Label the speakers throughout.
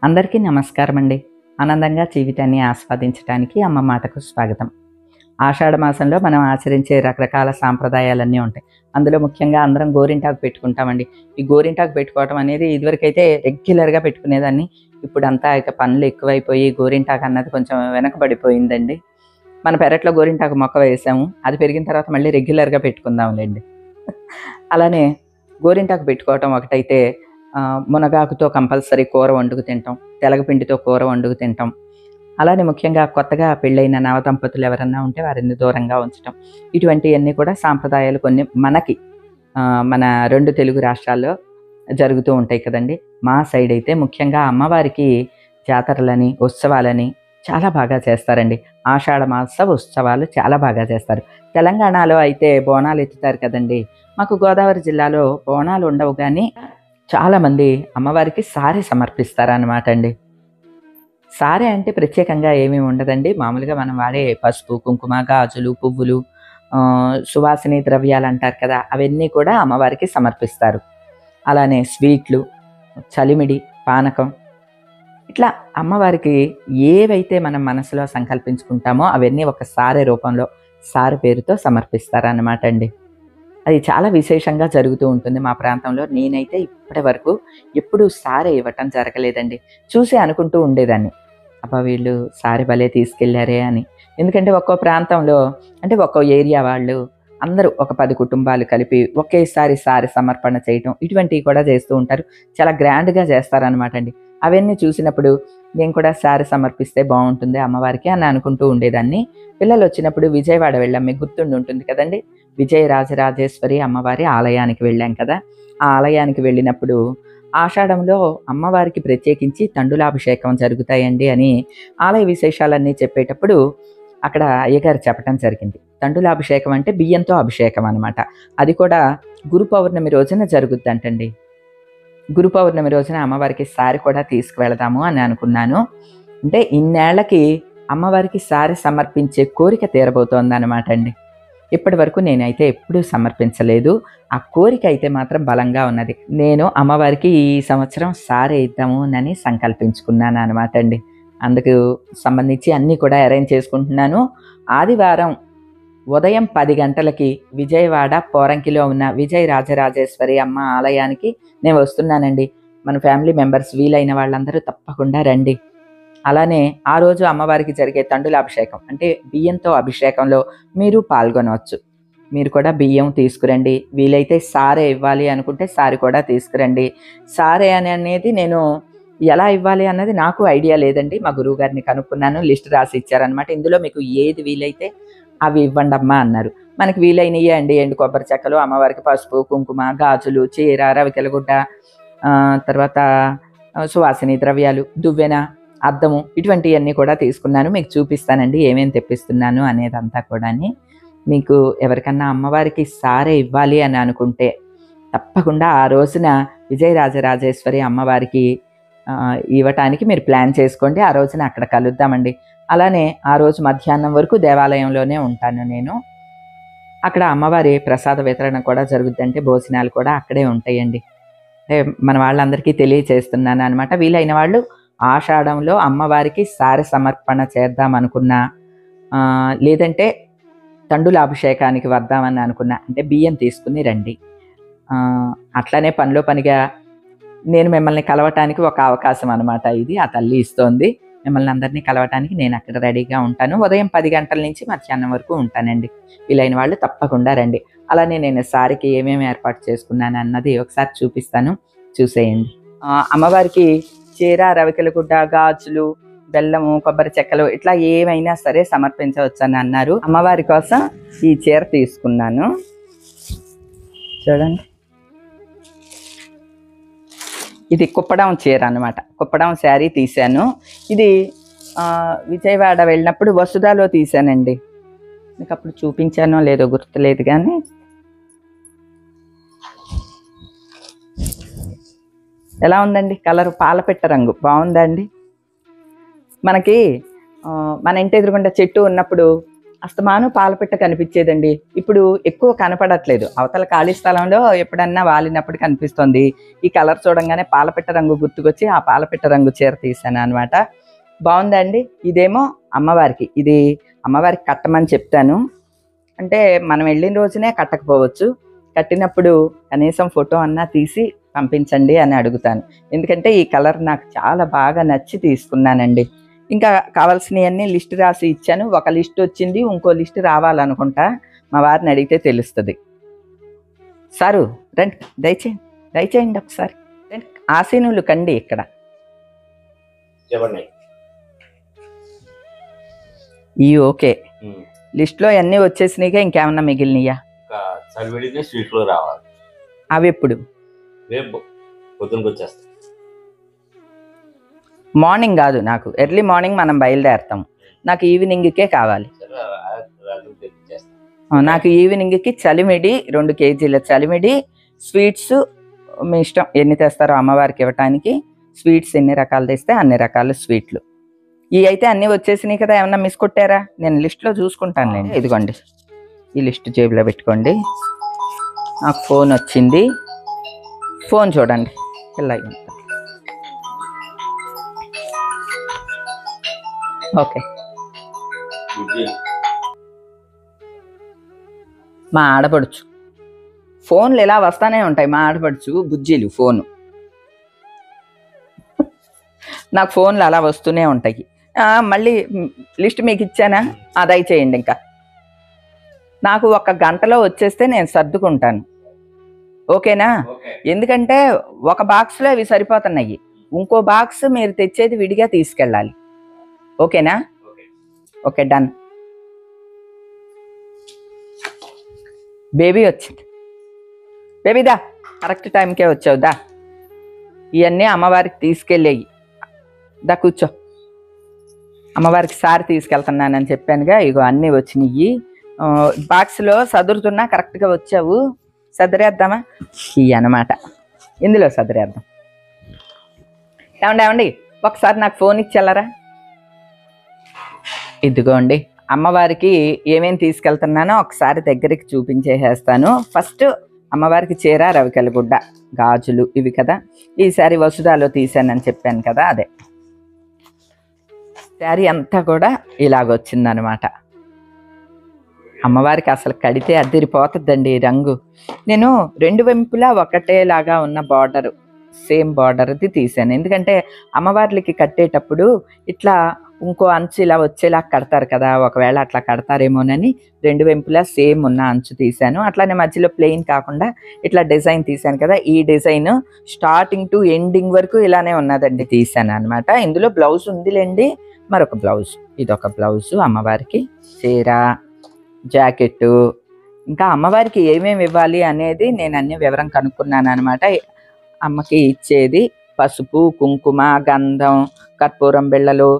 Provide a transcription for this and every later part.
Speaker 1: అందరికీ నమస్కారం అండి. ఆనందంగా జీవితాన్ని ఆస్వాదించడానికి అమ్మ మాటకు స్వాగతం. ఆషాఢ మాసంలో మనం ఆచరించే రకరకాల సాంప్రదాయాలన్నీ ఉంటాయి. అందులో ముఖ్యంగా అందరం గోరింటాకు పెట్టుకుంటామండి. ఈ గోరింటాకు పెట్టుకోవటం అనేది ఇదివరకైతే రెగ్యులర్గా పెట్టుకునేదాన్ని. ఇప్పుడంతా ఇక పనులు ఎక్కువైపోయి గోరింటాకు అన్నది కొంచెం వెనకబడిపోయిందండి. మన పెరట్లో గోరింటాకు మొక్క వేసాము, అది పెరిగిన తర్వాత మళ్ళీ రెగ్యులర్గా పెట్టుకుందాంలేండి. అలానే గోరింటాకు పెట్టుకోవటం ఒకటైతే మునగాకుతో కంపల్సరీ కూర వండుకు తింటాం, తెలగపిండితో కూర వండుకు తింటాం. అలానే ముఖ్యంగా కొత్తగా పెళ్ళైన నవదంపతులు ఎవరన్నా ఉంటే వారిని దూరంగా ఉంచటం, ఇటువంటివన్నీ కూడా సాంప్రదాయాలు కొన్ని మనకి మన 2 తెలుగు రాష్ట్రాల్లో జరుగుతూ ఉంటాయి కదండి. మా సైడ్ అయితే ముఖ్యంగా అమ్మవారికి జాతరలని, ఉత్సవాలని చాలా బాగా చేస్తారండి. ఆషాఢ మాస ఉత్సవాలు చాలా బాగా చేస్తారు. తెలంగాణలో అయితే బోనాలు ఎత్తుతారు కదండి. మాకు గోదావరి జిల్లాలో బోనాలు ఉండవు, కానీ చాలామంది అమ్మవారికి సారె సమర్పిస్తారన్నమాట అండి. సారె అంటే ప్రత్యేకంగా ఏమీ ఉండదండి. మామూలుగా మనం వాడే పసుపు, కుంకుమ, గాజులు, పువ్వులు, సువాసిని ద్రవ్యాలు అంటారు కదా, అవన్నీ కూడా అమ్మవారికి సమర్పిస్తారు. అలానే స్వీట్లు, చలిమిడి, పానకం, ఇట్లా అమ్మవారికి ఏవైతే మనం మనసులో సంకల్పించుకుంటామో అవన్నీ ఒక సారె రూపంలో, సారె పేరుతో సమర్పిస్తారన్నమాట అండి. అది చాలా విశేషంగా జరుగుతూ ఉంటుంది మా ప్రాంతంలో. నేనైతే ఇప్పటి వరకు ఎప్పుడూ సారె ఇవ్వటం జరగలేదండి. చూసి అనుకుంటూ ఉండేదాన్ని, అబ్బా వీళ్ళు సారె భలే తీసుకెళ్లారే అని. ఎందుకంటే ఒక్కో ప్రాంతంలో, అంటే ఒక్కో ఏరియా వాళ్ళు అందరూ ఒక 10 కుటుంబాలు కలిపి ఒకేసారి సారె సమర్పణ చేయటం, ఇటువంటివి కూడా చేస్తూ ఉంటారు. చాలా గ్రాండ్గా చేస్తారనమాట అండి. అవన్నీ చూసినప్పుడు నేను కూడా సారె సమర్పిస్తే బాగుంటుంది అమ్మవారికి అని అనుకుంటూ ఉండేదాన్ని. పిల్లలు వచ్చినప్పుడు విజయవాడ వెళ్ళాం, మీకు గుర్తుండి ఉంటుంది కదండి. విజయ రాజరాజేశ్వరి అమ్మవారి ఆలయానికి వెళ్ళాం కదా. ఆ ఆలయానికి వెళ్ళినప్పుడు ఆషాఢంలో అమ్మవారికి ప్రత్యేకించి తండులాభిషేకం జరుగుతాయండి అని ఆలయ విశేషాలన్నీ చెప్పేటప్పుడు అక్కడ అయ్యగారు చెప్పడం జరిగింది. తండులాభిషేకం అంటే బియ్యంతో అభిషేకం అనమాట. అది కూడా గురు పౌర్ణమి రోజున జరుగుద్దంటండి. గురు పౌర్ణమి రోజున అమ్మవారికి సారె కూడా తీసుకువెళదాము అని అనుకున్నాను. అంటే ఇన్నేళ్లకి అమ్మవారికి సారె సమర్పించే కోరిక తీరబోతోంది అనమాట అండి. ఇప్పటి వరకు నేనైతే ఎప్పుడూ సమర్పించలేదు. ఆ కోరిక అయితే మాత్రం బలంగా ఉన్నది. నేను అమ్మవారికి ఈ సంవత్సరం సారె ఇద్దాము అని సంకల్పించుకున్నాను అనమాట అండి. అందుకు సంబంధించి అన్నీ కూడా అరేంజ్ చేసుకుంటున్నాను. ఆదివారం ఉదయం 10 గంటలకి విజయవాడ పోరంకిలో ఉన్న విజయ రాజరాజేశ్వరి అమ్మ ఆలయానికి నేను వస్తున్నానండి. మన ఫ్యామిలీ మెంబర్స్ వీలైన వాళ్ళందరూ తప్పకుండా రండి. అలానే ఆ రోజు అమ్మవారికి జరిగే తండులాభిషేకం అంటే బియ్యంతో అభిషేకంలో మీరు పాల్గొనవచ్చు. మీరు కూడా బియ్యం తీసుకురండి. వీలైతే సారె ఇవ్వాలి అనుకుంటే సారె కూడా తీసుకురండి. సారె అనేది నేను ఎలా ఇవ్వాలి అన్నది నాకు ఐడియా లేదండి. మా గురువు గారిని కనుక్కున్నాను, లిస్ట్ రాసి ఇచ్చారనమాట. ఇందులో మీకు ఏది వీలైతే అవి ఇవ్వండి అమ్మా అన్నారు. మనకి వీలైనయే అండి. ఎండు కొబ్బరి చెక్కలు, అమ్మవారికి పసుపు, కుంకుమ, గాజులు, చీర, రవికెలగుడ్డ, తర్వాత సువాసిని ద్రవ్యాలు, దువ్వెన, అద్దము, ఇటువంటివన్నీ కూడా తీసుకున్నాను. మీకు చూపిస్తానండి ఏమేమి తెప్పిస్తున్నాను అనేదంతా కూడా. మీకు ఎవరికన్నా అమ్మవారికి సారె ఇవ్వాలి అని అనుకుంటే తప్పకుండా ఆ రోజున విజయరాజరాజేశ్వరి అమ్మవారికి ఇవ్వటానికి మీరు ప్లాన్ చేసుకోండి. ఆ రోజున అక్కడ కలుద్దామండి. అలానే ఆ రోజు మధ్యాహ్నం వరకు దేవాలయంలోనే ఉంటాను నేను. అక్కడ అమ్మవారి ప్రసాద వితరణ కూడా జరుగుద్ది, అంటే భోజనాలు కూడా అక్కడే ఉంటాయండి. అంటే మన వాళ్ళందరికీ తెలియచేస్తున్నాను అనమాట. వీలైన వాళ్ళు ఆషాఢంలో అమ్మవారికి సారె సమర్పణ చేద్దాం అనుకున్నా, లేదంటే తండులాభిషేకానికి వద్దామని అనుకున్నా, అంటే బియ్యం తీసుకుని రండి. అట్లానే పనిలో పనిగా నేను మిమ్మల్ని కలవటానికి ఒక అవకాశం అనమాట ఇది. ఆ తల్లి ఇస్తోంది. మిమ్మల్ని అందరినీ కలవటానికి నేను అక్కడ రెడీగా ఉంటాను. ఉదయం 10 గంటల నుంచి మధ్యాహ్నం వరకు ఉంటానండి. వీలైన వాళ్ళు తప్పకుండా రండి. అలానే నేను సారెకి ఏమేమి ఏర్పాటు చేసుకున్నాను అన్నది ఒకసారి చూపిస్తాను, చూసేయండి. అమ్మవారికి చీర, రవికెలగుడ్డ, గాజులు, బెల్లము, కొబ్బరి చెక్కలు ఇట్లా ఏమైనా సరే సమర్పించవచ్చు అని అన్నారు. అమ్మవారి కోసం ఈ చీర తీసుకున్నాను, చూడండి. ఇది కుప్పడం చీర అనమాట. కుప్పడం శారీ తీశాను. ఇది విజయవాడ వెళ్ళినప్పుడు వసుధాలో తీశానండి. మీకు అప్పుడు చూపించానో లేదో గుర్తులేదు, కానీ ఎలా ఉందండి కలర్? పాలపిట్ట రంగు బాగుందండి. మనకి మన ఇంటి ఎదురుగుండా చెట్టు ఉన్నప్పుడు అస్తమాను పాలపిట్ట కనిపించేదండి. ఇప్పుడు ఎక్కువ కనపడట్లేదు. అవతల ఖాళీ స్థలంలో ఎప్పుడన్నా వాలినప్పుడు కనిపిస్తుంది. ఈ కలర్ చూడంగానే పాలపిట్ట రంగు గుర్తుకొచ్చి ఆ పాలపిట్ట రంగు చీర తీసాను అనమాట. బాగుందండి. ఇదేమో అమ్మవారికి, ఇది అమ్మవారికి కట్టమని చెప్తాను. అంటే మనం వెళ్ళిన రోజునే కట్టకపోవచ్చు, కట్టినప్పుడు కనీసం ఫోటో అన్నా తీసి పంపించండి అని అడుగుతాను. ఎందుకంటే ఈ కలర్ నాకు చాలా బాగా నచ్చి తీసుకున్నానండి. ఇంకా కావాల్సినవన్నీ లిస్ట్ రాసి ఇచ్చాను. ఒక లిస్ట్ వచ్చింది, ఇంకో లిస్ట్ రావాలనుకుంటా. మా వారిని అడిగితే తెలుస్తుంది. సారు రండి, దయచేయండి ఒకసారి రండి. ఆసీనులు కండి ఇక్కడ. ఈ ఓకే లిస్ట్లో అన్నీ వచ్చేసినాయిగా, ఇంకేమన్నా మిగిలినయా? అవి ఎప్పుడు? మార్నింగ్ కాదు, నాకు ఎర్లీ మార్నింగ్ మనం బయలుదేరుతాం. నాకు ఈవినింగ్కే కావాలి. నాకు ఈవినింగ్కి చలిమిడి 2 కేజీల చలిమిడి, స్వీట్స్ మీ ఇష్టం ఎన్ని తెస్తారో అమ్మవారికి ఇవ్వటానికి. స్వీట్స్ ఎన్ని రకాలు తెస్తే అన్ని రకాల స్వీట్లు. ఇవి అయితే అన్నీ వచ్చేసినాయి కదా, ఏమన్నా మిస్ కొట్టారా? నేను లిస్ట్లో చూసుకుంటాను నేను. ఇదిగోండి, ఈ లిస్ట్ జేబులో పెట్టుకోండి. నాకు ఫోన్ వచ్చింది, ఫోన్ చూడండి. ఇలా ఓకే. మా ఆడపడుచు ఫోన్లు ఇలా వస్తానే ఉంటాయి. మా ఆడపడుచు బుజ్జీలు ఫోను, నాకు ఫోన్లు అలా వస్తూనే ఉంటాయి. మళ్ళీ లిస్ట్ మీకు ఇచ్చానా? దయచేయండి. ఇంకా నాకు 1 గంటలో వచ్చేస్తే నేను సర్దుకుంటాను. ఓకేనా? ఎందుకంటే ఒక బాక్స్లో అవి సరిపోతున్నాయి. ఇంకో బాక్స్ మీరు తెచ్చేది విడిగా తీసుకెళ్ళాలి. ఓకేనా? Okay, done. బేబీ వచ్చింది. బేబీదా, కరెక్ట్ టైంకే వచ్చావు. దా, ఇవన్నీ అమ్మవారికి తీసుకెళ్ళేయి. దా కూర్చో. అమ్మవారికి సారి తీసుకెళ్తున్నానని చెప్పానుగా, ఇగో అన్నీ వచ్చినాయి. బాక్స్లో సదురుతున్నా కరెక్ట్గా వచ్చావు. సదిరేద్దామా? ఇవి అన్నమాట, ఇందులో సదిరేద్దాం. ఏమండి ఒకసారి నాకు ఫోన్ ఇచ్చెళ్ళరా? ఇదిగోండి, అమ్మవారికి ఏమేమి తీసుకెళ్తున్నానో ఒకసారి దగ్గరికి చూపించేసేస్తాను. ఫస్ట్ అమ్మవారికి చీర, రవికెల గుడ్డ, గాజులు ఇవి కదా. ఈసారి వసుధాలో తీసానని చెప్పాను కదా, అదే శారీ అంతా కూడా ఇలాగొచ్చిందనమాట. అమ్మవారికి అసలు కడితే అద్దరిపోతుందండి రంగు. నేను 2 వైపులా ఒకటేలాగా ఉన్న బార్డర్, సేమ్ బార్డర్ది తీసాను. ఎందుకంటే అమ్మవార్లకి కట్టేటప్పుడు ఇట్లా ఇంకో అంచు ఇలా వచ్చేలా కడతారు కదా, ఒకవేళ అట్లా కడతారేమోనని 2 వైపులా సేమ్ ఉన్న అంచు తీశాను. అట్లానే మధ్యలో ప్లెయిన్ కాకుండా ఇట్లా డిజైన్ తీశాను కదా. ఈ డిజైన్ స్టార్టింగ్ టు ఎండింగ్ వరకు ఇలానే ఉన్నదండి, తీసాను అనమాట. ఇందులో బ్లౌజ్ ఉందిలేండి, మరొక బ్లౌజ్. ఇదొక బ్లౌజు అమ్మవారికి, చీర, జాకెట్టు. ఇంకా అమ్మవారికి ఏమేమి ఇవ్వాలి అనేది నేను అన్ని వివరం కనుక్కున్నాను అనమాట. అమ్మకి ఇచ్చేది పసుపు, కుంకుమ, గంధం, కర్పూరం బిళ్ళలు,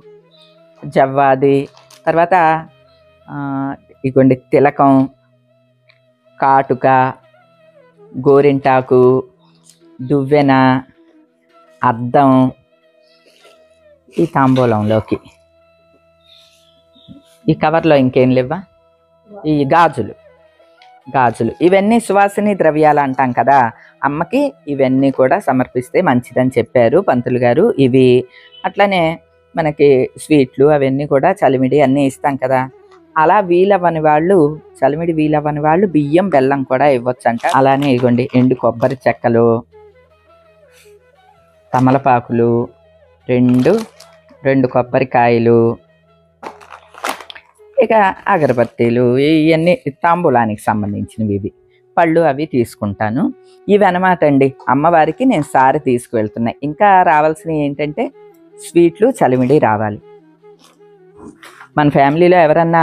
Speaker 1: జవ్వాది, తర్వాత ఇగోండి తిలకం, కాటుక, గోరింటాకు, దువ్వెన, అద్దం. ఈ తాంబూలంలోకి ఈ కవర్లో ఇంకేం లేవా? ఈ గాజులు ఇవన్నీ సువాసిని ద్రవ్యాలు అంటాం కదా, అమ్మకి ఇవన్నీ కూడా సమర్పిస్తే మంచిదని చెప్పారు పంతులు గారు. ఇవి అట్లనే మనకి స్వీట్లు అవన్నీ కూడా చలిమిడి అన్నీ ఇస్తాం కదా. అలా వీలవ్వని వాళ్ళు, చలిమిడి వీలవ్వని వాళ్ళు బియ్యం, బెల్లం కూడా ఇవ్వచ్చు అంట. అలానే ఇగోండి ఎండు కొబ్బరి చెక్కలు, తమలపాకులు, రెండు కొబ్బరికాయలు, ఇక అగరబత్తీలు, ఇవన్నీ తాంబూలానికి సంబంధించినవి. ఇవి పళ్ళు అవి తీసుకుంటాను. ఇవి అనమాట అండి అమ్మవారికి నేను సారి తీసుకువెళ్తున్నాయి. ఇంకా రావాల్సినవి ఏంటంటే స్వీట్లు, చలిమిడి రావాలి. మన ఫ్యామిలీలో ఎవరన్నా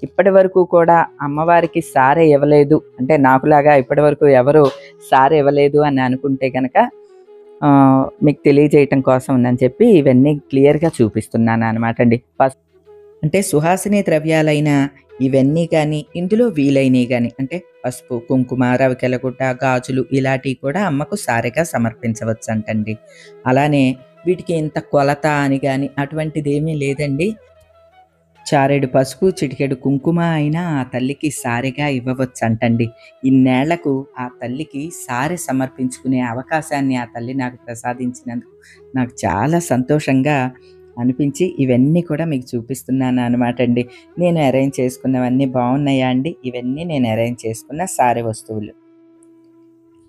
Speaker 1: ఇప్పటి వరకు కూడా అమ్మవారికి సారే ఇవ్వలేదు అంటే, నాకులాగా ఇప్పటి వరకు ఎవరు సారే ఇవ్వలేదు అని అనుకుంటే కనుక మీకు తెలియజేయటం కోసం అని చెప్పి ఇవన్నీ క్లియర్గా చూపిస్తున్నాను అనమాట అండి. అంటే సుహాసిని ద్రవ్యాలైన ఇవన్నీ కానీ, ఇందులో వీలైనవి కానీ, అంటే పసుపు, కుంకుమ, రవికెలగుడ్డ, గాజులు ఇలాంటివి కూడా అమ్మకు సారెగా సమర్పించవచ్చు అంటండి. అలానే వీటికి ఇంత కొలత అని కానీ అటువంటిది ఏమీ లేదండి. చారెడు పసుపు, చిటికెడు కుంకుమ అయినా ఆ తల్లికి సారెగా ఇవ్వవచ్చంటండి. ఇన్నేళ్లకు ఆ తల్లికి సారె సమర్పించుకునే అవకాశాన్ని ఆ తల్లి నాకు ప్రసాదించినందుకు నాకు చాలా సంతోషంగా అనిపించి ఇవన్నీ కూడా మీకు చూపిస్తున్నాను అనమాట అండి. నేను అరేంజ్ చేసుకున్నవన్నీ బాగున్నాయా అండి? ఇవన్నీ నేను అరేంజ్ చేసుకున్న సారె వస్తువులు.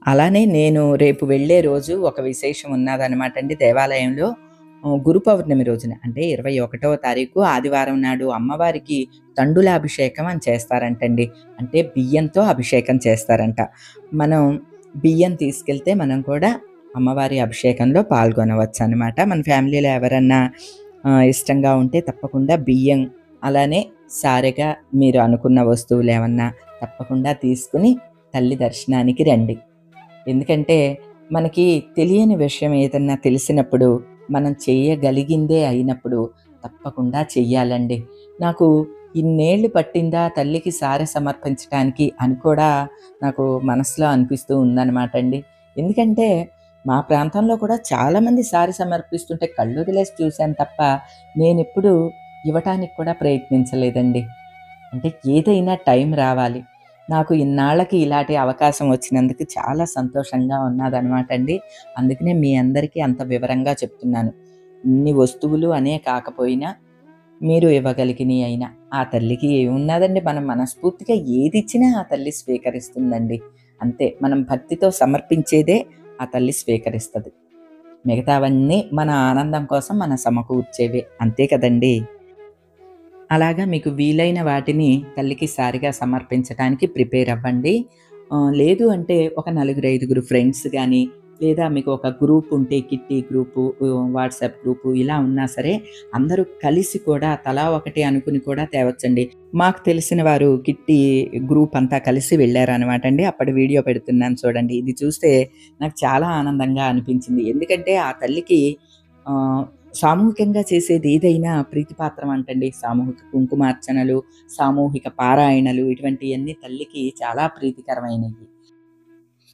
Speaker 1: అలానే నేను రేపు వెళ్ళే రోజు ఒక విశేషం ఉన్నదనమాట అండి దేవాలయంలో. గురు పౌర్ణమి రోజున అంటే 21వ తారీఖు ఆదివారం నాడు అమ్మవారికి తండులాభిషేకం అని చేస్తారంటండి. అంటే బియ్యంతో అభిషేకం చేస్తారంట. మనం బియ్యం తీసుకెళ్తే మనం కూడా అమ్మవారి అభిషేకంలో పాల్గొనవచ్చు అనమాట. మన ఫ్యామిలీలో ఎవరన్నా ఇష్టంగా ఉంటే తప్పకుండా బియ్యం అలానే సారెగా మీరు అనుకున్న వస్తువులు ఏమన్నా తప్పకుండా తీసుకుని తల్లి దర్శనానికి రండి. ఎందుకంటే మనకి తెలియని విషయం ఏదన్నా తెలిసినప్పుడు మనం చేయగలిగిందే అయినప్పుడు తప్పకుండా చెయ్యాలండి. నాకు ఇన్నేళ్ళు పట్టిందా తల్లికి సారె సమర్పించడానికి అని కూడా నాకు మనసులో అనిపిస్తూ ఉందన్నమాట అండి. ఎందుకంటే మా ప్రాంతంలో కూడా చాలామంది సారె సమర్పిస్తుంటే కళ్ళు వదిలేసి చూశాను తప్ప నేనెప్పుడు ఇవ్వటానికి కూడా ప్రయత్నించలేదండి. అంటే ఏదైనా టైం రావాలి. నాకు ఇన్నాళ్ళకి ఇలాంటి అవకాశం వచ్చినందుకు చాలా సంతోషంగా ఉన్నదనమాట అండి. అందుకనే మీ అందరికీ అంత వివరంగా చెప్తున్నాను. ఇన్ని వస్తువులు అనే కాకపోయినా మీరు ఇవ్వగలిగినయి అయినా ఆ తల్లికి ఏమున్నదండి, మనం మనస్ఫూర్తిగా ఏదిచ్చినా ఆ తల్లి స్వీకరిస్తుందండి. అంతే, మనం భక్తితో సమర్పించేదే ఆ తల్లి స్వీకరిస్తది. మిగతావన్నీ మన ఆనందం కోసం మనం సమకూర్చేవే. అంతే కదండీ! అలాగా మీకు వీలైన వాటిని తల్లికి సారిగా సమర్పించడానికి ప్రిపేర్ అవ్వండి. లేదు అంటే ఒక నలుగురు, ఐదుగురు ఫ్రెండ్స్ గానీ, లేదా మీకు ఒక గ్రూప్ ఉంటే కిట్టి గ్రూపు, వాట్సాప్ గ్రూపు ఇలా ఉన్నా సరే అందరూ కలిసి కూడా తలా ఒకటి అనుకుని కూడా తేవచ్చండి. మాకు తెలిసిన వారు కిట్టి గ్రూప్ అంతా కలిసి వెళ్ళారనమాట అండి. అప్పటి వీడియో పెడుతున్నాను చూడండి. ఇది చూస్తే నాకు చాలా ఆనందంగా అనిపించింది. ఎందుకంటే ఆ తల్లికి ఆహ్, సామూహికంగా చేసేది ఏదైనా ప్రీతిపాత్రం అంటండి. సామూహిక కుంకుమార్చనలు, సామూహిక పారాయణలు ఇటువంటియన్నీ తల్లికి చాలా ప్రీతికరమైనవి.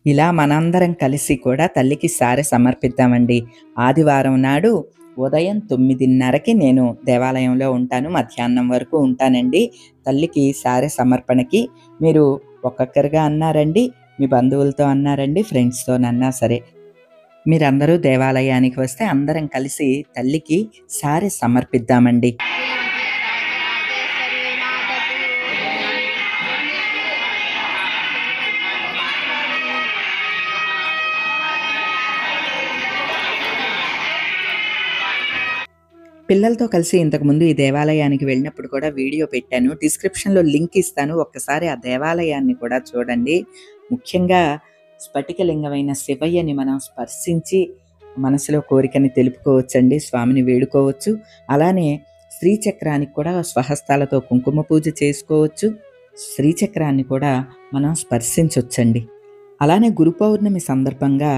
Speaker 1: ఇలా మనందరం కలిసి కూడా తల్లికి సారె సమర్పిద్దామండి. ఆదివారం నాడు ఉదయం 9:30కి నేను దేవాలయంలో ఉంటాను. మధ్యాహ్నం వరకు ఉంటానండి. తల్లికి సారె సమర్పణకి మీరు ఒక్కొక్కరుగా అన్నా రండి, మీ బంధువులతో అన్నా రండి, ఫ్రెండ్స్‌తోనన్నా సరే. మీరందరూ దేవాలయానికి వస్తే అందరం కలిసి తల్లికి సారె సమర్పిద్దామండి. పిల్లలతో కలిసి ఇంతకుముందు ఈ దేవాలయానికి వెళ్ళినప్పుడు కూడా వీడియో పెట్టాను. డిస్క్రిప్షన్‌లో లింక్ ఇస్తాను. ఒక్కసారి ఆ దేవాలయాన్ని కూడా చూడండి. ముఖ్యంగా స్ఫటికలింగమైన శివయ్యని మనం స్పర్శించి మనసులో కోరికని తెలుపుకోవచ్చండి. స్వామిని వేడుకోవచ్చు. అలానే శ్రీచక్రానికి కూడా స్వహస్తాలతో కుంకుమ పూజ చేసుకోవచ్చు. శ్రీచక్రాన్ని కూడా మనం స్పర్శించొచ్చండి. అలానే గురు పౌర్ణమి సందర్భంగా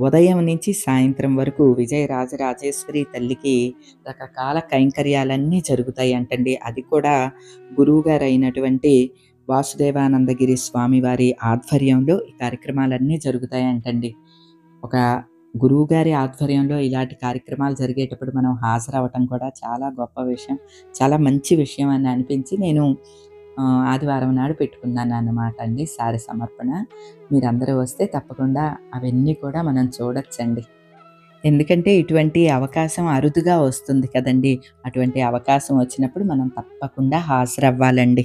Speaker 1: ఉదయం నుంచి సాయంత్రం వరకు విజయరాజరాజేశ్వరి తల్లికి రకరకాల కైంకర్యాలన్నీ జరుగుతాయి అంటండి. అది కూడా గురువుగారు అయినటువంటి వాసుదేవానందగిరి స్వామివారి ఆధ్వర్యంలో ఈ కార్యక్రమాలన్నీ జరుగుతాయంటండి. ఒక గురువుగారి ఆధ్వర్యంలో ఇలాంటి కార్యక్రమాలు జరిగేటప్పుడు మనం హాజరవ్వటం కూడా చాలా గొప్ప విషయం. చాలా మంచి విషయం అని అనిపించి నేను ఆదివారం నాడు పెట్టుకున్నానన్నమాట అండి సారె సమర్పణ. మీరందరూ వస్తే తప్పకుండా అవన్నీ కూడా మనం చూడొచ్చండి. ఎందుకంటే ఇటువంటి అవకాశం అరుదుగా వస్తుంది కదండీ! అటువంటి అవకాశం వచ్చినప్పుడు మనం తప్పకుండా హాజరవ్వాలండి.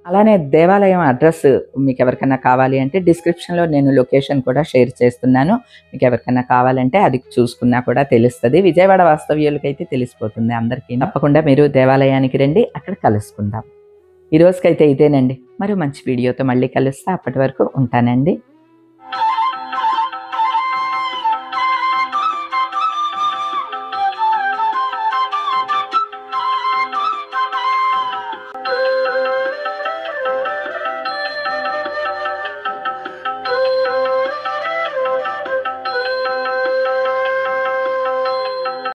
Speaker 1: అలానే దేవాలయం అడ్రస్ మీకెవరికన్నా కావాలి అంటే డిస్క్రిప్షన్‌లో నేను లొకేషన్ కూడా షేర్ చేస్తున్నాను. మీకెవరికన్నా కావాలంటే అది చూసుకున్నా కూడా తెలుస్తది. విజయవాడ వాస్తవ్యులకైతే తెలిసిపోతుంది అందరికీ. తప్పకుండా మీరు దేవాలయానికి రండి. అక్కడ కలుసుకుందాం. ఈ రోజుకైతే ఇదేనండి. మరో మంచి వీడియోతో మళ్ళీ కలుస్తా. అప్పటి వరకు ఉంటానండి.